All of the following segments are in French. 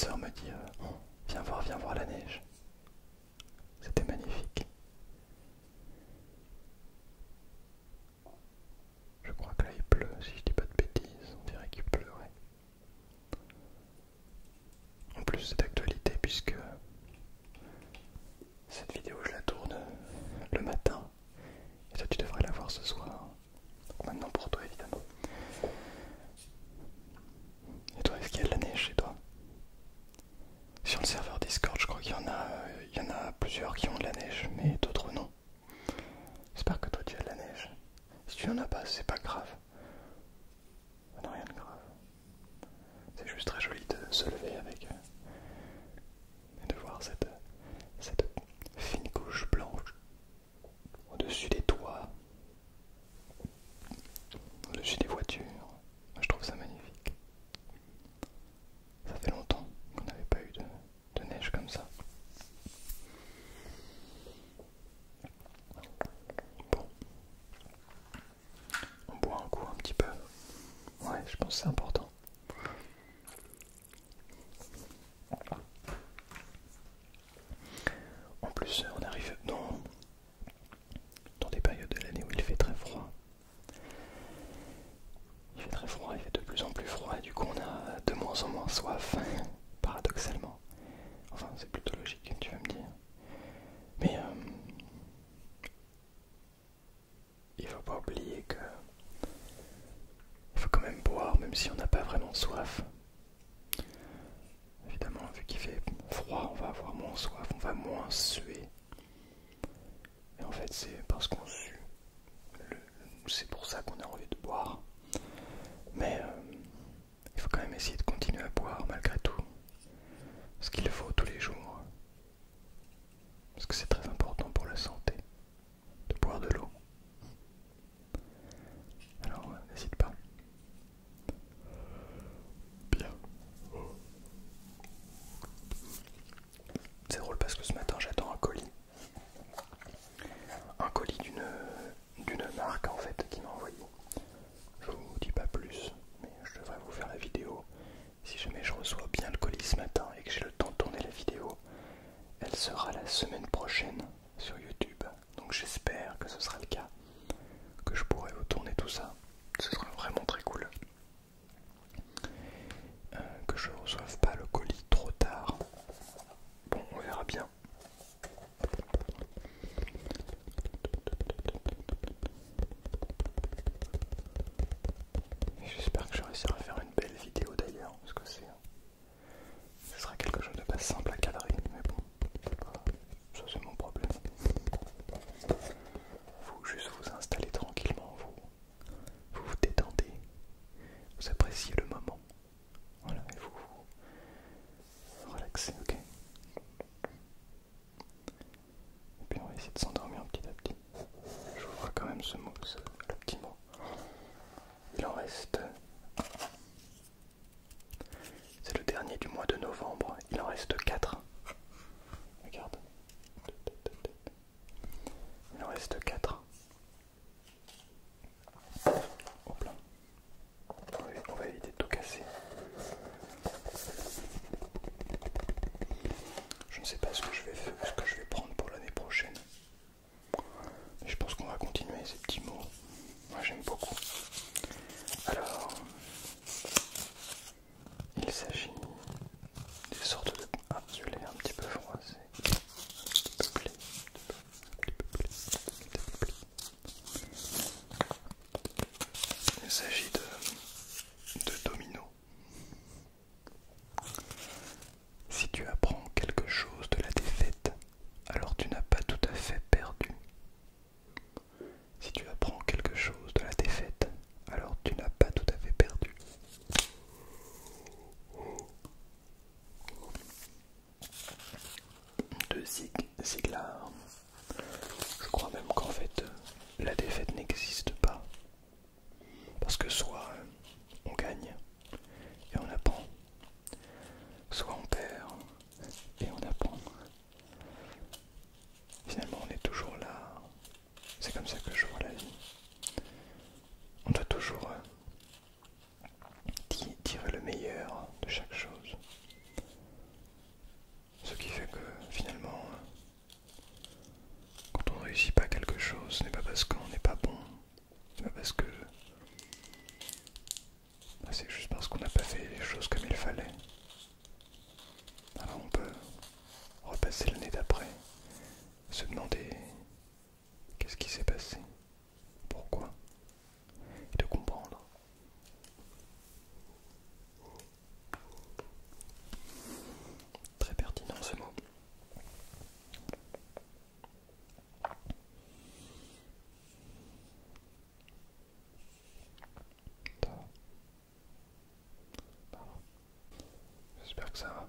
sœur me dit viens voir la neige. C'était magnifique. Je crois que là il pleut, si je dis pas de bêtises, on dirait qu'il pleurait. En plus c'est d'actualité puisque cette vidéo je la tourne le matin et toi tu devrais la voir ce soir. Maintenant pour toi évidemment. Et toi, est-ce qu'il y a de la neige chez toi? Sur le serveur Discord, je crois qu'il y en a plusieurs qui ont de la neige, mais d'autres non. J'espère que toi tu as de la neige. Si tu en as pas, c'est pas grave. Non, rien de grave. C'est juste très joli de se lever avec et de voir cette fine couche blanche au-dessus des toits, au-dessus des voitures. Moi, je trouve ça magnifique. Ça fait longtemps qu'on n'avait pas eu de neige comme ça. Bon, on boit un coup un petit peu. Ouais, je pense que c'est important. En plus, on arrive dans des périodes de l'année où il fait très froid. Il fait très froid, il fait de plus en plus froid et du coup on a de moins en moins soif, paradoxalement. Enfin, c'est plutôt logique, tu vas me dire. Mais il faut pas oublier que il faut quand même boire même si on n'a pas vraiment soif. Évidemment, vu qu'il fait froid, on va avoir moins soif, on va moins suer. Et en fait, c'est parce qu'on sue. C'est pour ça qu'on a envie de boire. Mais il faut quand même essayer de continuer à boire malgré tout. Ce qu'il faut tous les jours. Parce que c'est très important pour la santé de boire de l'eau. Alors n'hésite pas. Bien. C'est drôle parce que ce matin j'attends un colis. Un colis d'une marque en fait qui m'a envoyé. Je vous dis pas plus, mais je devrais vous faire la vidéo. Si jamais je reçois bien le colis ce matin et que j'ai le temps de tourner la vidéo, elle sera la semaine prochaine sur YouTube. Donc j'espère que ce sera le cas, que je pourrai vous tourner tout ça. Ce sera vraiment très cool. Que je ne reçoive pas le colis trop tard. Bon, on verra bien. J'espère que je réussirai à faire une belle vidéo d'ailleurs, parce que ce sera quelque chose de pas simple à cadrer, mais bon, ça c'est mon problème. Faut juste vous installer tranquillement, vous vous détendez, vous appréciez le moment, voilà, et vous vous relaxez, ok? Et puis on va essayer de s'endormir petit à petit. Je vous vois quand même le petit mot. Il en reste. C'est le dernier du mois de novembre. Il en reste 4. Regarde. Il en reste 4. Hop là. On va éviter de tout casser. Je ne sais pas ce que je vais prendre pour l'année prochaine. Mais je pense qu'on va continuer ces petits mots. Moi j'aime beaucoup. Alors, il s'agit des sortes de... Ah, celui-là est un petit peu froissé. Un petit peu pli. Il s'agit de dominos. Si tu apprends quelque chose de la défaite, alors tu n'as pas tout à fait perdu. Si tu apprends quelque chose de la défaite, alors tu n'as pas tout à fait perdu. j'espère que ça va.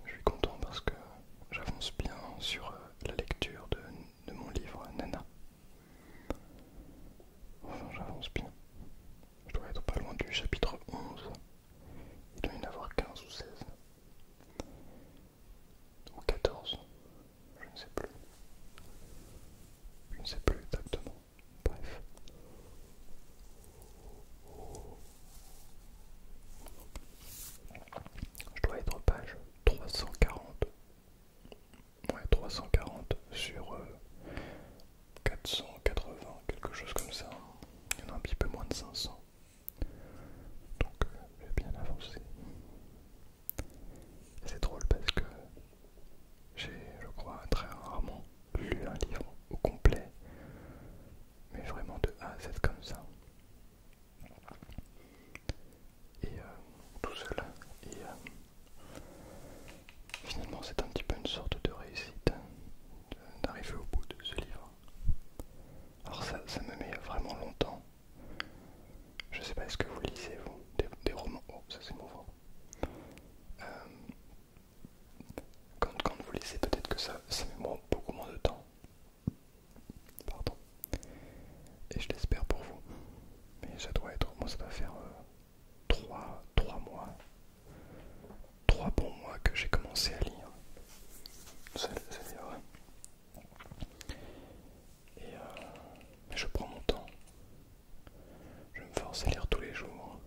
Je suis content parce que j'avance bien sur la lecture de mon livre Nana. Enfin, j'avance bien. Je dois être pas loin du chapitre 11. Il doit y en avoir 15 ou 16. Ou 14. Je ne sais plus. Je ne sais plus exactement. Bref. Je dois être page 340. Ouais, 340 sur 480, quelque chose comme ça. Il y en a un petit peu moins de 500. Donc j'ai bien avancé. C'est drôle parce que j'ai, je crois, très rarement lu un livre au complet, mais vraiment de A à Z comme ça. Et tout seul. Et finalement c'est un petit peu une sorte de réussite d'arriver au bout de ce livre. Alors ça me met vraiment longtemps. Je sais pas, est-ce que vous lisez vous des romans? Oh, ça c'est mon ventre. Quand vous lisez, peut-être que ça met beaucoup moins de temps. Pardon. Et je l'espère pour vous. Mais ça doit être, moi ça doit faire 3 mois. 3 bons mois que j'ai commencé à lire. Ce livre. Et je prends mon temps. Je me force à lire tous les jours.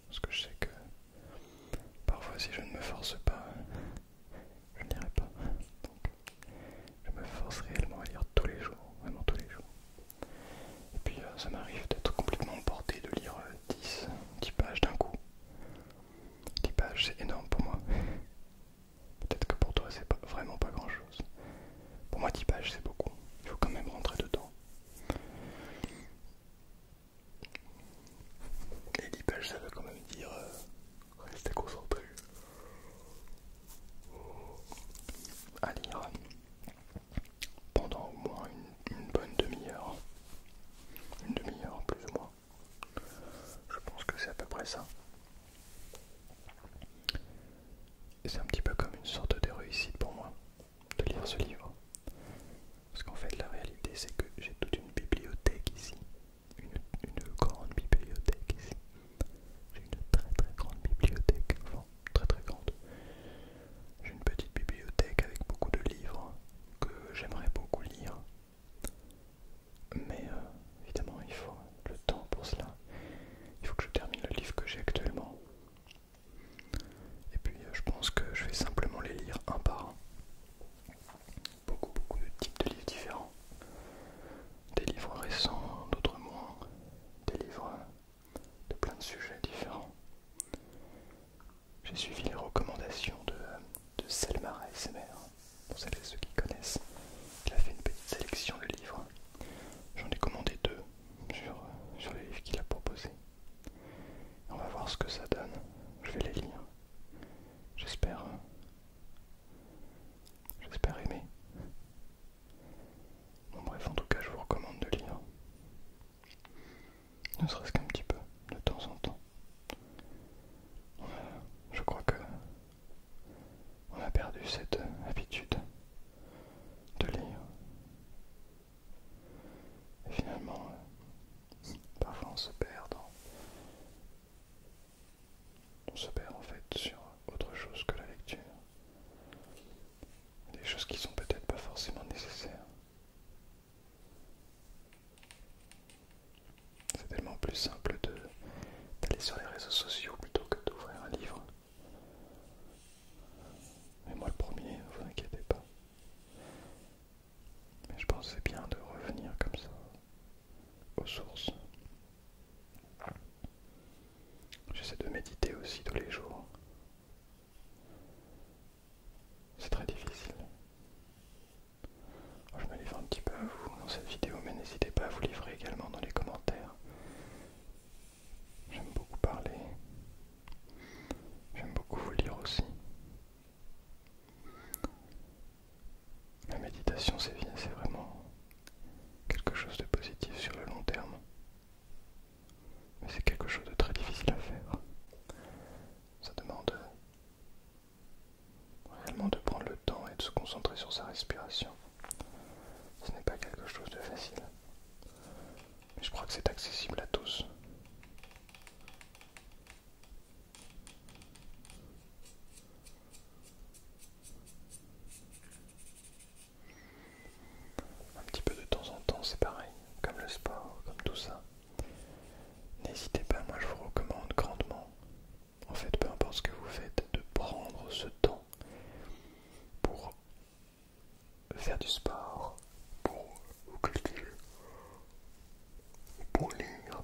Parce que je sais que parfois si je ne me force pas, je ne lirai pas. Donc je me force réellement à lire tous les jours, vraiment tous les jours. Et puis ça m'arrive d'être complètement emporté, de lire 10 pages d'un coup. 10 pages c'est énorme pour moi. Peut-être que pour toi c'est vraiment pas grand chose. Pour moi 10 pages c'est beaucoup. Il faut quand même rentrer dedans. Et 10 pages ça veut quand même dire rester concentré à lire pendant au moins une bonne demi-heure. Une demi-heure plus ou moins. Je pense que c'est à peu près ça. Et c'est un petit peu comme une sorte de réussite pour moi de lire ce livre. Parce qu'en fait la réalité c'est que j'ai toute une bibliothèque ici. Une grande bibliothèque ici. J'ai une très très grande bibliothèque. Enfin très très grande. J'ai une petite bibliothèque avec beaucoup de livres que j'aimerais beaucoup lire. Mais évidemment il faut le temps pour cela. Il faut que je termine le livre que j'ai actuellement. Et puis je pense que je vais simplement les lire un par un. Beaucoup de types de livres différents. Des livres récents, d'autres moins. Des livres de plein de sujets différents. J'ai suivi les recommandations de Selma ASMR, pour celles et ceux qui connaissent. Il a fait une petite sélection de livres. J'en ai commandé 2 sur les livres qu'il a proposés. On va voir ce que ça donne. Je vais les lire. J'espère aimer. Bon bref, en tout cas, je vous recommande de lire. Ne serait-ce qu'un petit peu, de temps en temps. Je crois que on a perdu cette habitude de lire. Et finalement, parfois on se perd on se perd en fait sur autre chose que la lecture. Des choses qui sont peut-être pas forcément nécessaires. C'est tellement plus simple d'aller sur les réseaux sociaux plutôt que d'ouvrir un livre. Mais moi le premier, ne vous inquiétez pas. Mais je pense que c'est bien de revenir comme ça aux sources. J'essaie de méditer aussi tous les jours. C'est très difficile. Je me livre un petit peu à vous dans cette vidéo, mais n'hésitez pas à vous livrer également dans les commentaires. méditation, c'est vraiment quelque chose de positif sur le long terme. Mais c'est quelque chose de très difficile à faire. Ça demande réellement de prendre le temps et de se concentrer sur sa respiration. Ce n'est pas quelque chose de facile. Mais je crois que c'est accessible à tous. Un petit peu de temps en temps, c'est pareil, comme le sport, comme tout ça. N'hésitez pas, moi je vous recommande grandement, en fait peu importe ce que vous faites, de prendre ce temps pour faire du sport, pour vous cultiver, pour lire,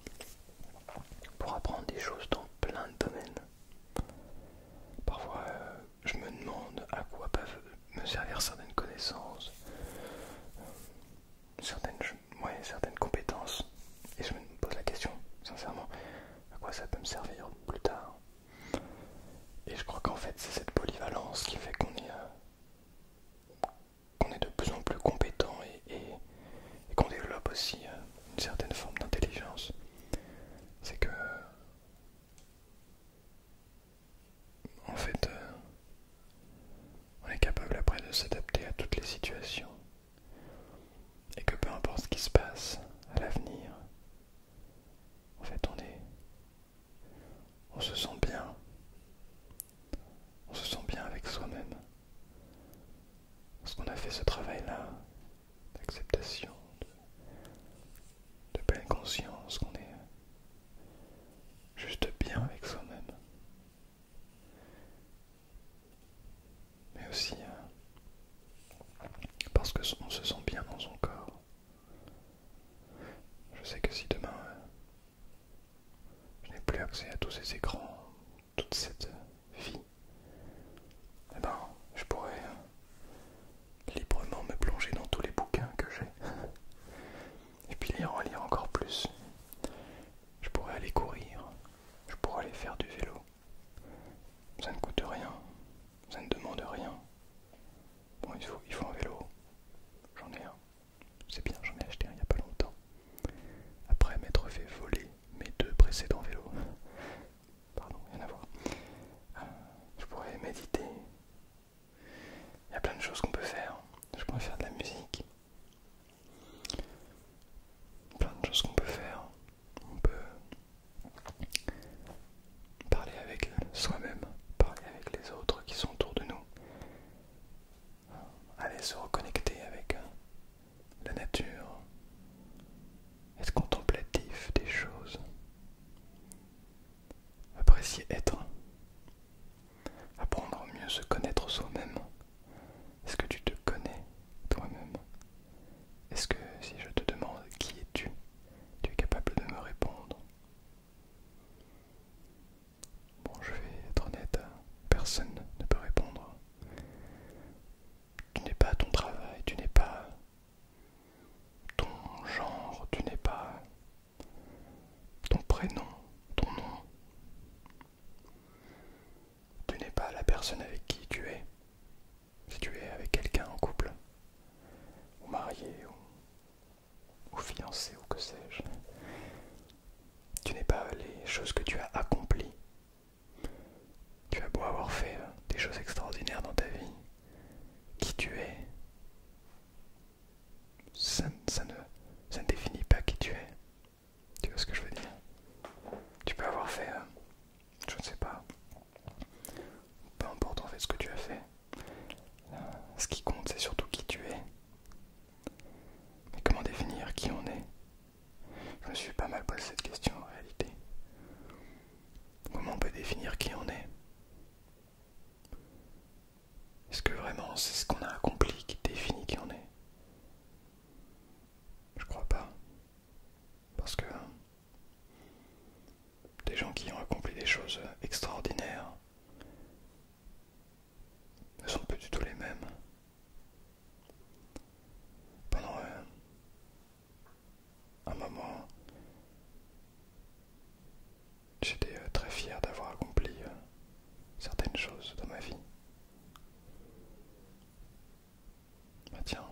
pour apprendre des choses dans plein de domaines. Parfois, je me demande à quoi peuvent me servir certaines connaissances, certaines compétences, et je me pose la question, sincèrement, à quoi ça peut me servir plus tard. Et je crois qu'en fait, c'est cette polyvalence qui fait qu'on est de plus en plus compétent et qu'on développe aussi une certaine forme d'intelligence. C'est que, en fait, on est capable après de s'adapter à toutes les situations. Et que peu importe ce qui se passe à l'avenir, en fait, on se sent bien. On se sent bien avec soi-même. Parce qu'on a fait ce travail-là d'acceptation, de pleine conscience, qu'on est juste bien avec soi-même. Mais aussi parce qu'on se sent bien dans son corps. Je sais que si demain je n'ai plus accès à tous ces écrans, toute cette vie, eh ben, je pourrais librement me plonger dans tous les bouquins que j'ai. Et puis en lire encore plus. Je pourrais aller courir, je pourrais aller faire du vélo. Ça ne coûte rien, ça ne demande rien. Bon, il faut un vélo, j'en ai un. C'est bien, j'en ai acheté un il n'y a pas longtemps. Après m'être fait voler mes 2 précédents vélos. Pardon, rien à voir. Je pourrais méditer. Il y a plein de choses qu'on peut faire. Je pourrais faire de la musique. Plein de choses qu'on peut faire. On peut parler avec soi-même, parler avec les autres qui sont autour de nous. Aller se reconnecter avec la nature. Être contemplatif des choses. Apprécier être. Apprendre à mieux se connaître soi-même. Est-ce que tu te connais toi-même? Est-ce que si je te demande qui es-tu, tu es capable de me répondre? Bon, je vais être honnête, personne ne peut répondre. Tu n'es pas ton travail, tu n'es pas ton genre, tu n'es pas ton prénom, ton nom. Tu n'es pas la personne avec qui tu es. Si tu es avec quelqu'un en couple, ou marié, ou fiancé, ou que sais-je. Tu n'es pas les choses que tu as accomplies. Tu as beau avoir fait des choses extraordinaires dans ta vie. Qui tu es, ça ne définit pas qui tu es. Tu vois ce que je veux dire? Tu peux avoir fait, je ne sais pas, peu importe en fait ce que tu as fait. Ce qui compte, c'est surtout qui tu es. Mais comment définir qui on est? Je me suis pas mal posé cette question en réalité. Comment on peut définir qui on est? Est-ce que vraiment c'est ce qu'on a accompli qui définit qui on est? Je crois pas. Parce que des gens qui ont accompli des choses extraordinaires ne sont plus du tout les mêmes. Pendant un moment, j'étais très fier d'avoir accompli certaines choses dans ma vie. Bah tiens,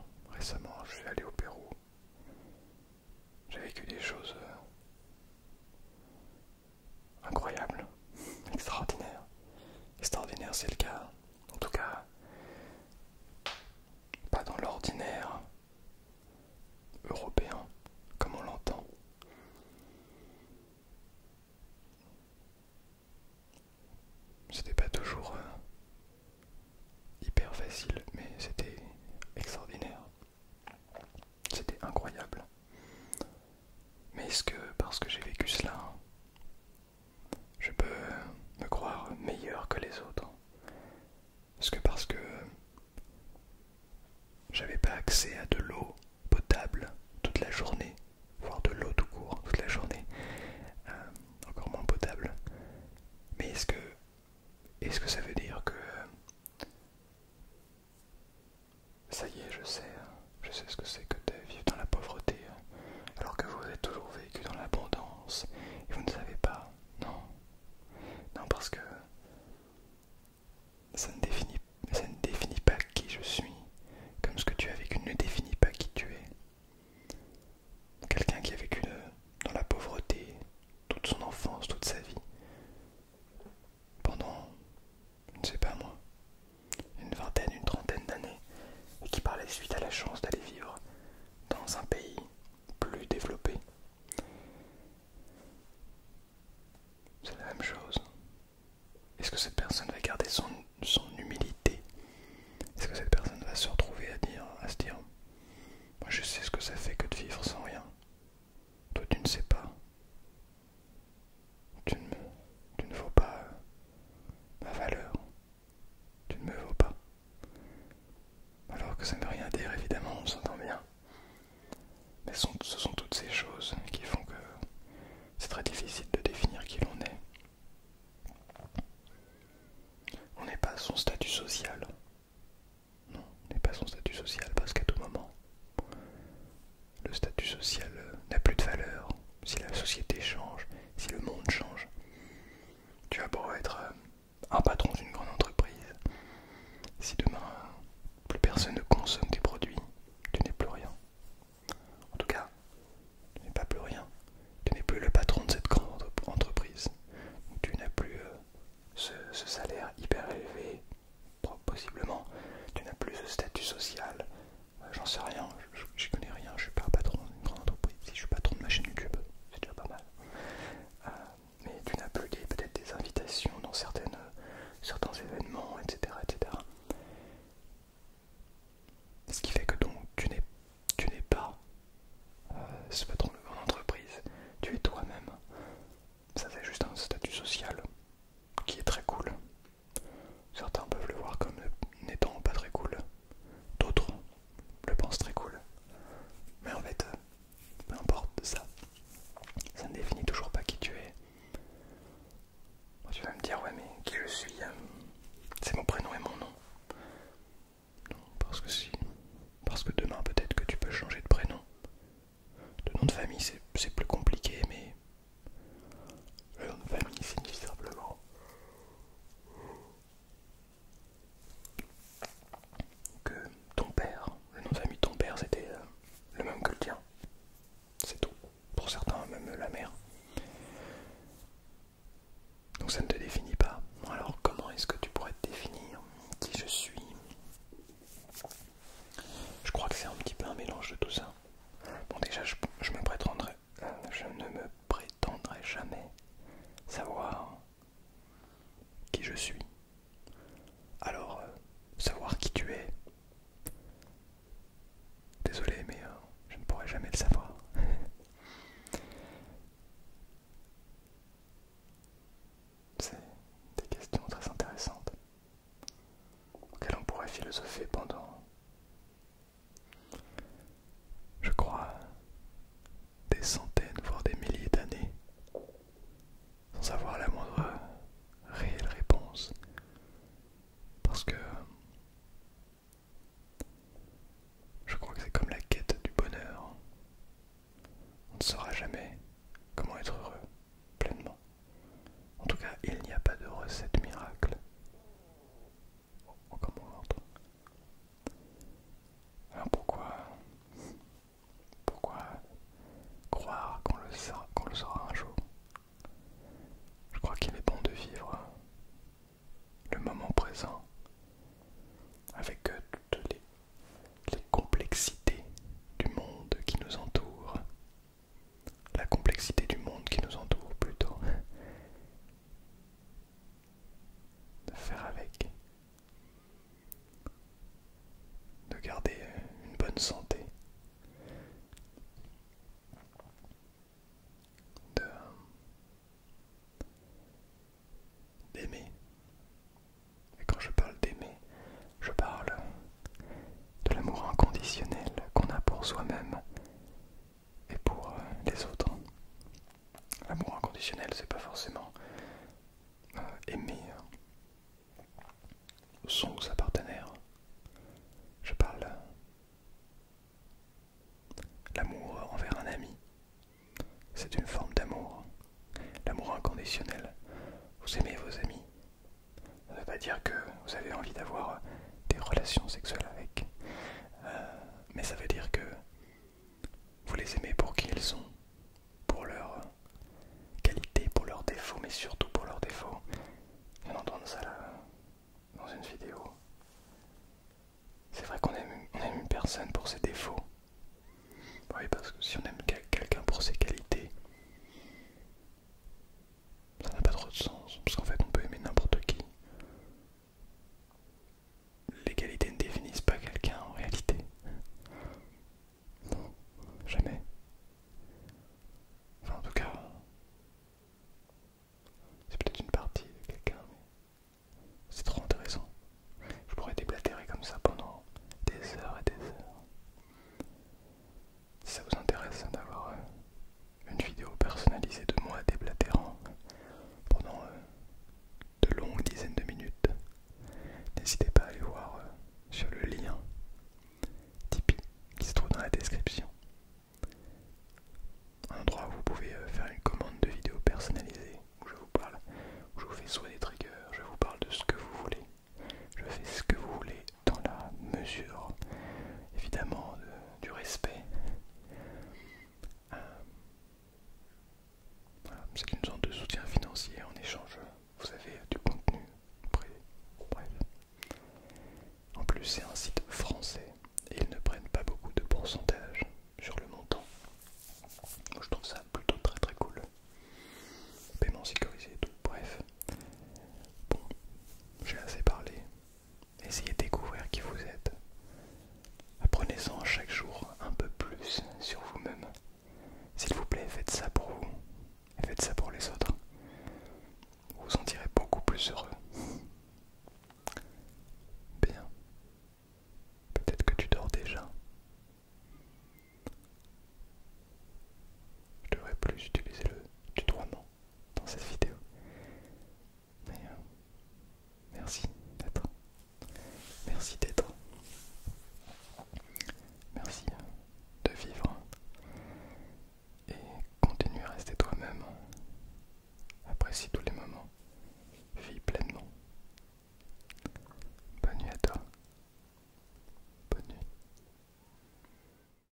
Mais est-ce que parce que j'ai vécu cela, je peux me croire meilleur que les autres? Est-ce que parce que j'avais pas accès à de l'eau potable toute la journée, voire de l'eau tout court toute la journée, encore moins potable, mais est-ce que ça veut dire que ça y est, je sais ce que c'est que de vivre dans la pauvreté, alors que vous avez toujours vécu dans l'abondance et vous ne savez pas? Non, non, parce que ça ne définit pas qui je suis, comme ce que tu as vécu ne définit pas qui inconditionnel, c'est pas forcément aimer son ou sa partenaire. Je parle l'amour envers un ami. C'est une forme d'amour. L'amour inconditionnel. Vous aimez vos amis. Ça ne veut pas dire que vous avez envie d'avoir des relations sexuelles avec. Mais ça veut dire que vous les aimez pour qui ils sont, pour leurs qualités, pour leurs défauts, mais surtout